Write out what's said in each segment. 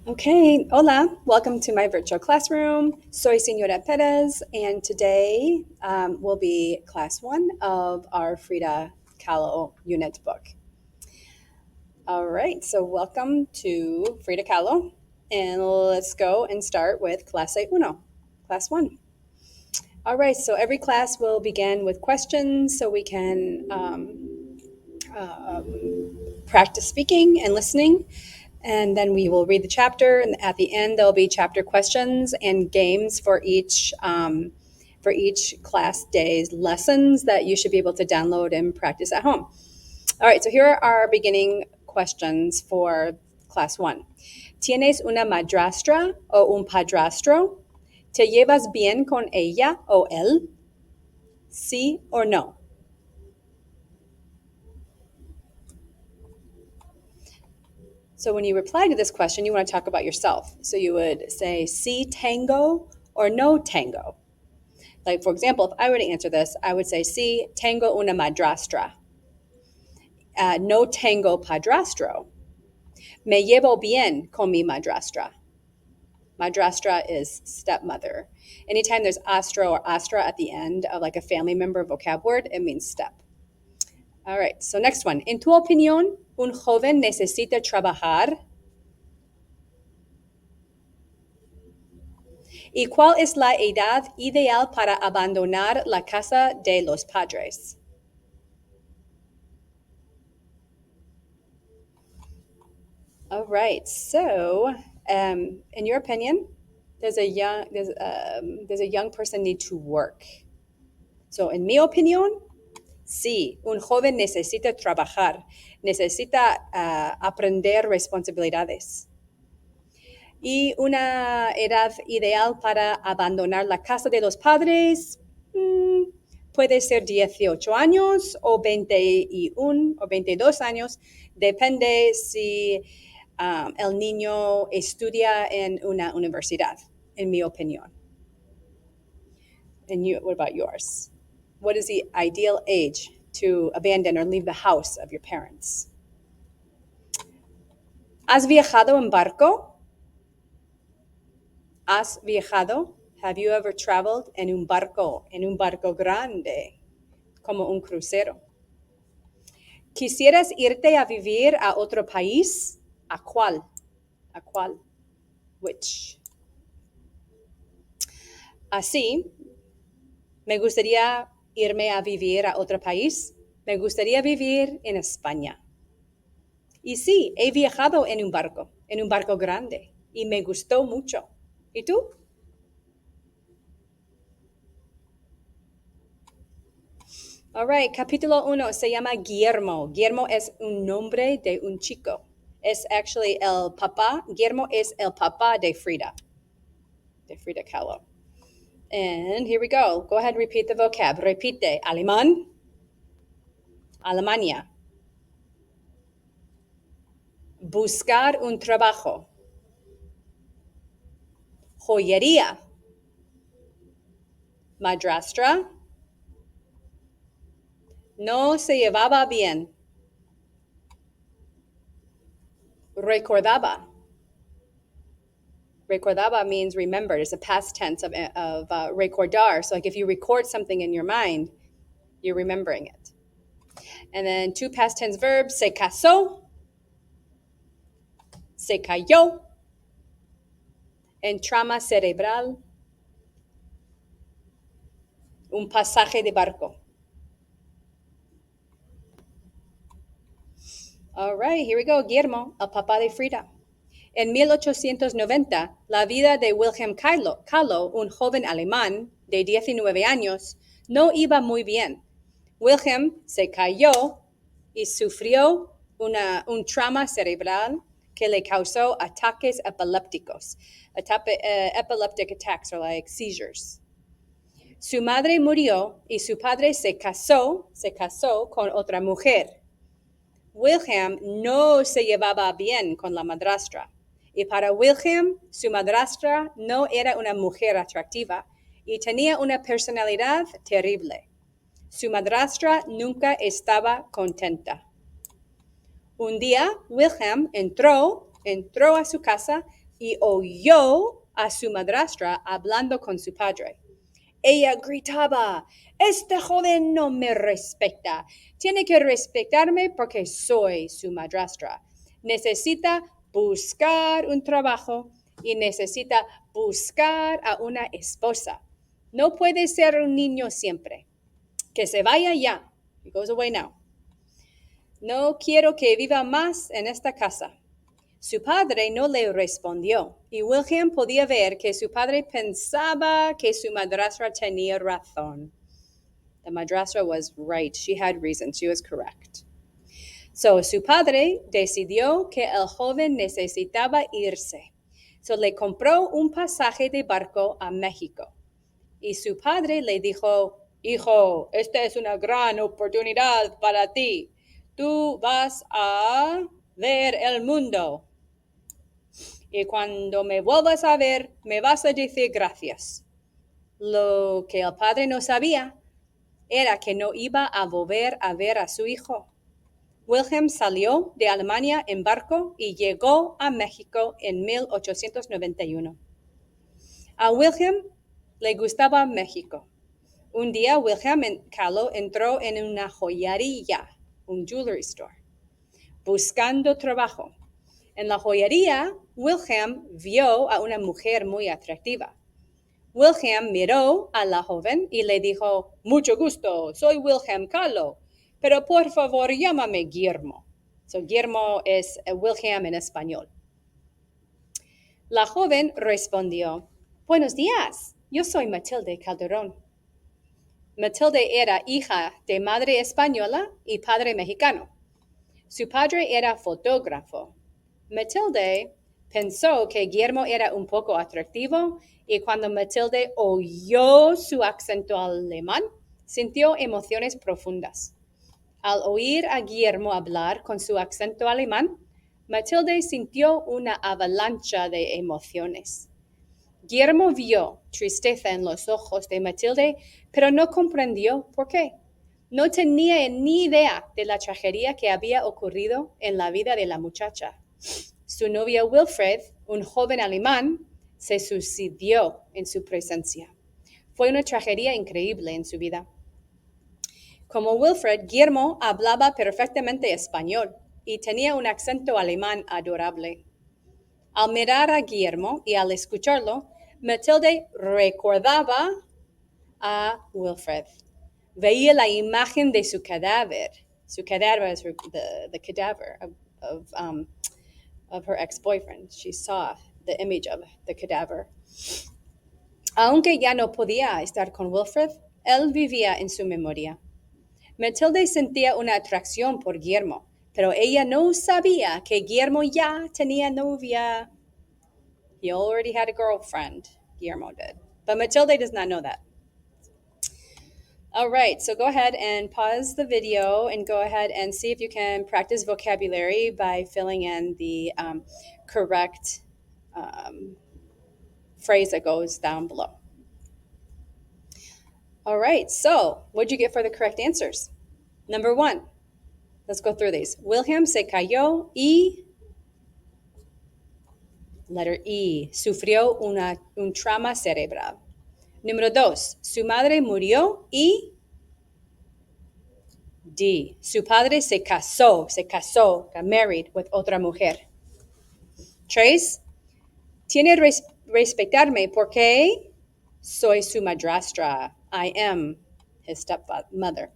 Okay, hola, welcome to my virtual classroom. Soy Señora Perez, and today will be class one of our Frida Kahlo unit book. All right, so welcome to Frida Kahlo, and let's go and start with clase uno, class one. All right, so every class will begin with questions so we can practice speaking and listening. And then we will read the chapter, and at the end there'll be chapter questions and games for each class day's lessons that you should be able to download and practice at home. All right, so here are our beginning questions for class one. ¿Tienes una madrastra o un padrastro? ¿Te llevas bien con ella o él? Sí or no? So when you reply to this question, you want to talk about yourself. So you would say, sí tango or no tango. Like, for example, if I were to answer this, I would say, sí, tengo una madrastra. No tengo padrastro. Me llevo bien con mi madrastra. Madrastra is stepmother. Anytime there's astro or astra at the end of like a family member vocab word, it means step. All right, so next one. En tu opinión, un joven necesita trabajar. ¿Y cuál es la edad ideal para abandonar la casa de los padres? All right. So, in your opinion, does a young person need to work? So, en mi opinión, sí. Un joven necesita trabajar, necesita aprender responsabilidades. Y una edad ideal para abandonar la casa de los padres puede ser 18 años o 21 o 22 años, depende si el niño estudia en una universidad, en mi opinión. And you, what about yours? What is the ideal age to abandon or leave the house of your parents? ¿Has viajado en barco? ¿Has viajado? Have you ever traveled en un barco grande, como un crucero? ¿Quisieras irte a vivir a otro país? ¿A cuál? ¿A cuál? Which? Así, me gustaría irme a vivir a otro país. Me gustaría vivir en España. Y sí, he viajado en un barco grande, y me gustó mucho. ¿Y tú? All right, capítulo 1 se llama Guillermo. Guillermo es un nombre de un chico. Es actually el papá. Guillermo es el papá de Frida Kahlo. And here we go. Go ahead and repeat the vocab. Repite. Alemán. Alemania. Buscar un trabajo. Joyería. Madrastra. No se llevaba bien. Recordaba. Recordaba means remembered. It's a past tense of recordar. So like if you record something in your mind, you're remembering it. And then two past tense verbs, se casó, se cayó, en trama cerebral, un pasaje de barco. All right, here we go. Guillermo, el papá de Frida. En 1890, la vida de Wilhelm Kahlo, un joven alemán de 19 años, no iba muy bien. Wilhelm se cayó y sufrió un trauma cerebral que le causó ataques epilépticos. Epileptic attacks are like seizures. Su madre murió y su padre se casó con otra mujer. Wilhelm no se llevaba bien con la madrastra. Y para Wilhelm, su madrastra no era una mujer atractiva y tenía una personalidad terrible. Su madrastra nunca estaba contenta. Un día, Wilhelm entró a su casa y oyó a su madrastra hablando con su padre. Ella gritaba, este joven no me respeta. Tiene que respetarme porque soy su madrastra. Necesita buscar un trabajo y necesita buscar a una esposa. No puede ser un niño siempre. Que se vaya ya. He goes away now. No quiero que viva más en esta casa. Su padre no le respondió y Wilhelm podía ver que su padre pensaba que su madrastra tenía razón. The madrastra was right. She had reason. She was correct. So, su padre decidió que el joven necesitaba irse. So, le compró un pasaje de barco a México. Y su padre le dijo, hijo, esta es una gran oportunidad para ti. Tú vas a ver el mundo. Y cuando me vuelvas a ver, me vas a decir gracias. Lo que el padre no sabía era que no iba a volver a ver a su hijo. Wilhelm salió de Alemania en barco y llegó a México en 1891. A Wilhelm le gustaba México. Un día Wilhelm Kahlo entró en una joyería, un jewelry store, buscando trabajo. En la joyería, Wilhelm vio a una mujer muy atractiva. Wilhelm miró a la joven y le dijo, mucho gusto, soy Wilhelm Kahlo, pero por favor llámame Guillermo. So, Guillermo es Wilhelm en español. La joven respondió, buenos días, yo soy Matilde Calderón. Matilde era hija de madre española y padre mexicano. Su padre era fotógrafo. Matilde pensó que Guillermo era un poco atractivo y cuando Matilde oyó su acento alemán, sintió emociones profundas. Al oír a Guillermo hablar con su acento alemán, Matilde sintió una avalancha de emociones. Guillermo vio tristeza en los ojos de Matilde, pero no comprendió por qué. No tenía ni idea de la tragedia que había ocurrido en la vida de la muchacha. Su novio Wilfred, un joven alemán, se suicidó en su presencia. Fue una tragedia increíble en su vida. Como Wilfred, Guillermo hablaba perfectamente español y tenía un acento alemán adorable. Al mirar a Guillermo y al escucharlo, Matilde recordaba a Wilfred. Veía la imagen de su cadáver. Su cadáver is the cadaver of her ex-boyfriend. She saw the image of the cadaver. Aunque ya no podía estar con Wilfred, él vivía en su memoria. Matilde sentía una atracción por Guillermo, pero ella no sabía que Guillermo ya tenía novia. He already had a girlfriend, Guillermo did. But Matilde does not know that. All right, so go ahead and pause the video and go ahead and see if you can practice vocabulary by filling in the correct phrase that goes down below. All right, so what'd you get for the correct answers? Number 1, let's go through these. Wilhelm se cayó y, letter E, sufrió un trauma cerebral. Número 2, su madre murió y D, su padre se casó, got married with otra mujer. 3, tiene respetarme porque soy su madrastra. I am his stepmother.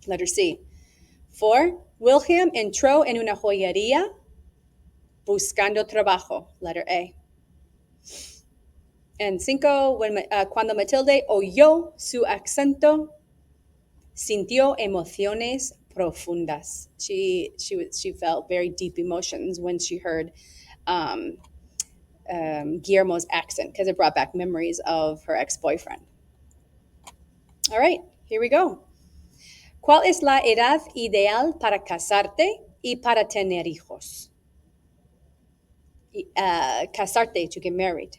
Letter C. 4, Wilhelm entró en una joyería buscando trabajo. Letter A. And 5, cuando Matilde oyó su acento, sintió emociones profundas. She felt very deep emotions when she heard Guillermo's accent because it brought back memories of her ex-boyfriend. All right, here we go. ¿Cuál es la edad ideal para casarte y para tener hijos? Casarte, to get married.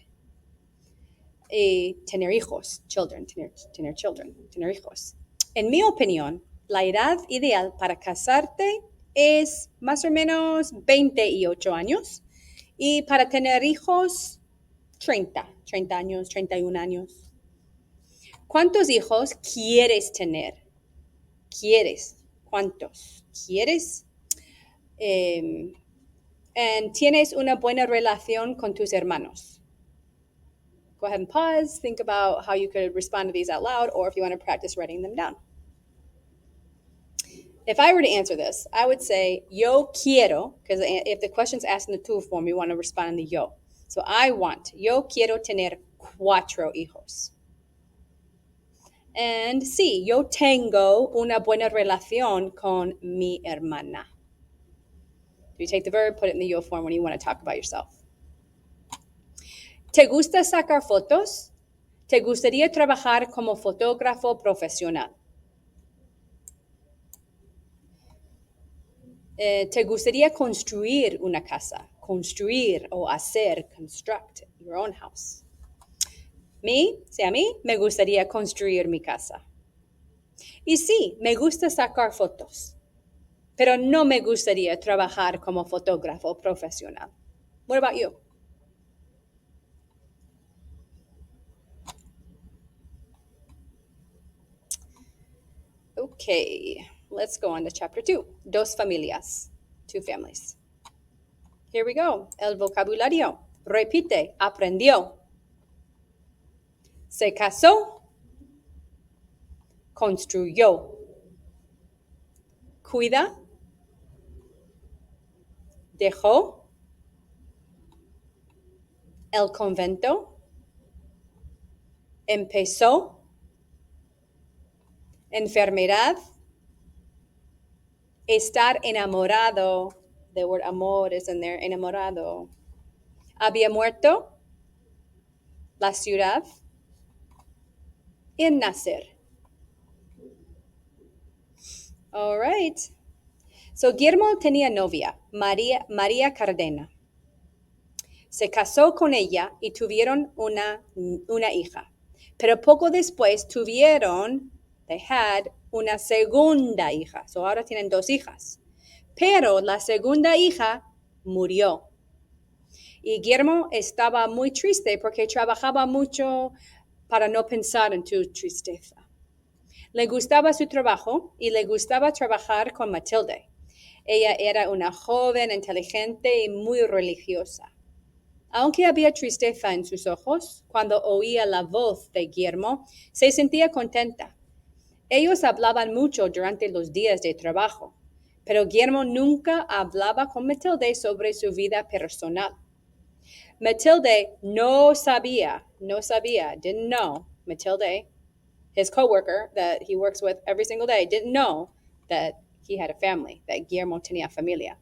Y tener hijos, children, tener children, tener hijos. En mi opinión, la edad ideal para casarte es más o menos 28 años Y para tener hijos, 30 años, 31 años. ¿Cuántos hijos quieres tener? ¿Quieres? ¿Cuántos? ¿Quieres? And tienes una buena relación con tus hermanos. Go ahead and pause. Think about how you could respond to these out loud, or if you want to practice writing them down. If I were to answer this, I would say, yo quiero, because if the question's asked in the tú form, you want to respond in the yo. So I want, yo quiero tener 4 hijos. And sí, yo tengo una buena relación con mi hermana. You take the verb, put it in the yo form when you want to talk about yourself. ¿Te gusta sacar fotos? ¿Te gustaría trabajar como fotógrafo profesional? ¿Te gustaría construir una casa? Construir o hacer, construct your own house. Sí, a mí me gustaría construir mi casa. Y sí, me gusta sacar fotos, pero no me gustaría trabajar como fotógrafo profesional. What about you? Okay, let's go on to chapter 2. Dos familias, 2 families. Here we go. El vocabulario. Repite, aprendió. Se casó, construyó. Cuida, dejó. El convento, empezó. Enfermedad, estar enamorado. The word amor is in there, enamorado. Había muerto, la ciudad, en nacer. All right. So Guillermo tenía novia, María Cardena. Se casó con ella y tuvieron una hija. Pero poco después they had una segunda hija. So ahora tienen 2 hijas. Pero la segunda hija murió. Y Guillermo estaba muy triste porque trabajaba mucho para no pensar en su tristeza. Le gustaba su trabajo y le gustaba trabajar con Matilde. Ella era una joven inteligente y muy religiosa. Aunque había tristeza en sus ojos, cuando oía la voz de Guillermo, se sentía contenta. Ellos hablaban mucho durante los días de trabajo, pero Guillermo nunca hablaba con Matilde sobre su vida personal. Matilde no sabía, didn't know. Matilde, his coworker that he works with every single day, didn't know that he had a family, that Guillermo tenía familia.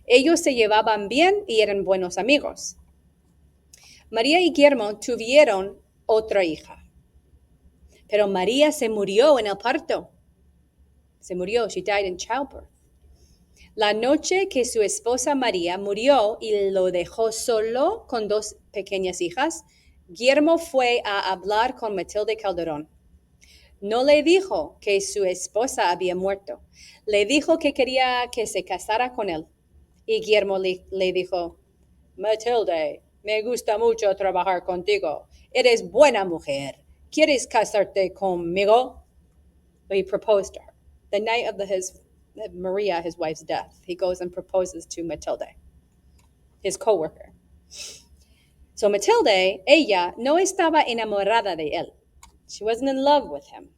Ellos se llevaban bien y eran buenos amigos. María y Guillermo tuvieron otra hija, pero María se murió en el parto. Se murió, she died in childbirth. La noche que su esposa María murió y lo dejó solo con 2 pequeñas hijas, Guillermo fue a hablar con Matilde Calderón. No le dijo que su esposa había muerto. Le dijo que quería que se casara con él. Y Guillermo le dijo, Matilde, me gusta mucho trabajar contigo. Eres buena mujer. ¿Quieres casarte conmigo? So he proposed to her. The night of Maria, his wife's death, he goes and proposes to Matilde, his coworker. So Matilde, ella no estaba enamorada de él. She wasn't in love with him.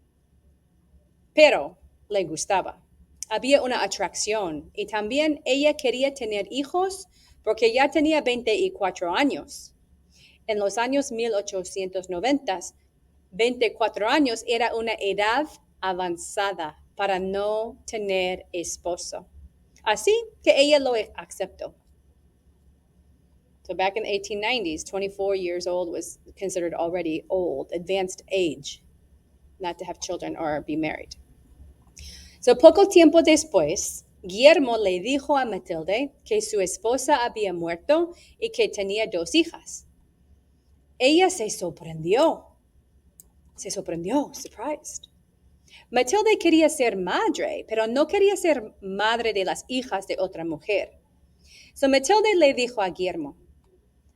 Pero le gustaba. Había una atracción y también ella quería tener hijos porque ya tenía 24 años. En los años 1890, 24 años era una edad avanzada para no tener esposo. Así que ella lo aceptó. So back in the 1890s, 24 years old was considered already old, advanced age, not to have children or be married. So poco tiempo después, Guillermo le dijo a Matilde que su esposa había muerto y que tenía 2 hijas. Ella se sorprendió, surprised. Matilde quería ser madre, pero no quería ser madre de las hijas de otra mujer. So Matilde le dijo a Guillermo,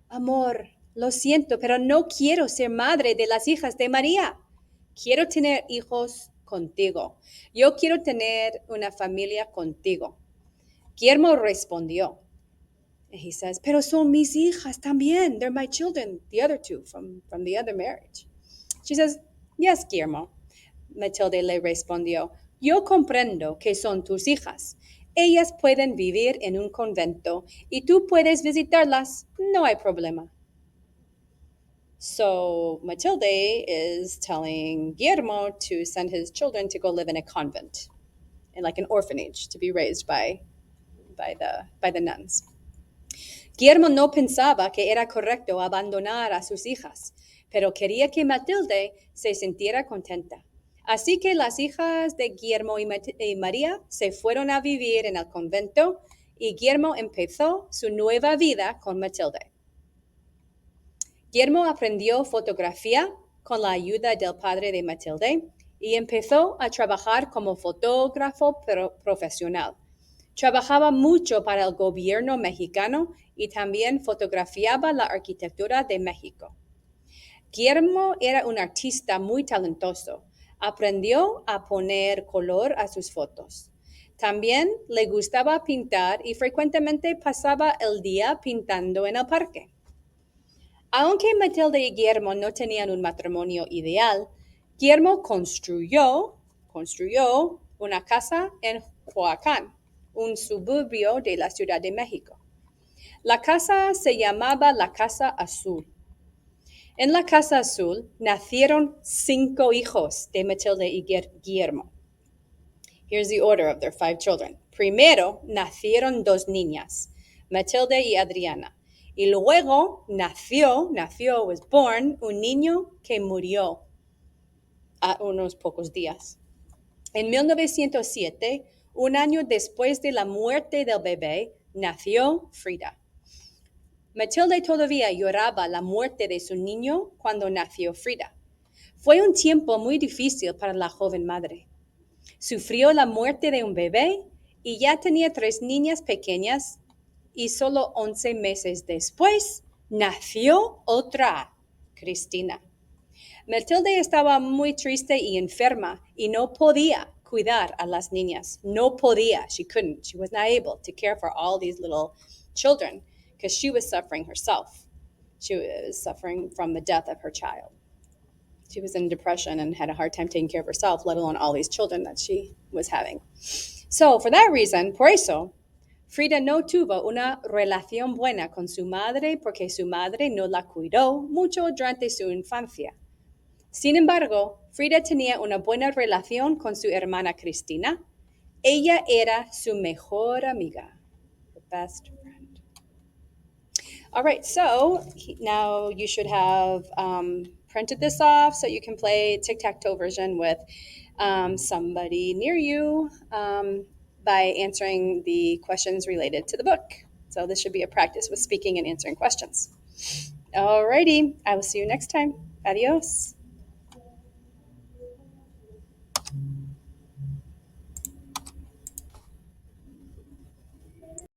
amor, lo siento, pero no quiero ser madre de las hijas de María. Quiero tener hijos contigo. Yo quiero tener una familia contigo. Guillermo respondió. And he says, pero son mis hijas también. They're my children, the other two from the other marriage. She says, yes, Guillermo. Matilde le respondió, yo comprendo que son tus hijas. Ellas pueden vivir en un convento y tú puedes visitarlas. No hay problema. So Matilde is telling Guillermo to send his children to go live in a convent, in like an orphanage, to be raised by the nuns. Guillermo no pensaba que era correcto abandonar a sus hijas, pero quería que Matilde se sintiera contenta. Así que las hijas de Guillermo y María se fueron a vivir en el convento y Guillermo empezó su nueva vida con Matilde. Guillermo aprendió fotografía con la ayuda del padre de Matilde y empezó a trabajar como fotógrafo profesional. Trabajaba mucho para el gobierno mexicano y también fotografiaba la arquitectura de México. Guillermo era un artista muy talentoso. Aprendió a poner color a sus fotos. También le gustaba pintar y frecuentemente pasaba el día pintando en el parque. Aunque Matilde y Guillermo no tenían un matrimonio ideal, Guillermo construyó una casa en Coacán, un suburbio de la Ciudad de México. La casa se llamaba la Casa Azul. En la Casa Azul nacieron 5 hijos de Matilde y Guillermo. Here's the order of their 5 children. Primero nacieron 2 niñas, Matilde y Adriana. Y luego nació, was born, un niño que murió a unos pocos días. En 1907, un año después de la muerte del bebé, nació Frida. Matilde todavía lloraba la muerte de su niño cuando nació Frida. Fue un tiempo muy difícil para la joven madre. Sufrió la muerte de un bebé y ya tenía 3 niñas pequeñas y solo 11 meses después nació otra, Cristina. Matilde estaba muy triste y enferma y no podía cuidar a las niñas. No podía. She couldn't. She was not able to care for all these little children because she was suffering herself. She was suffering from the death of her child. She was in depression and had a hard time taking care of herself, let alone all these children that she was having. So, for that reason, por eso, Frida no tuvo una relación buena con su madre porque su madre no la cuidó mucho durante su infancia. Sin embargo, Frida tenía una buena relación con su hermana Cristina. Ella era su mejor amiga, the best friend. All right, so now you should have printed this off so you can play tic-tac-toe version with somebody near you by answering the questions related to the book. So this should be a practice with speaking and answering questions. All righty, I will see you next time. Adios.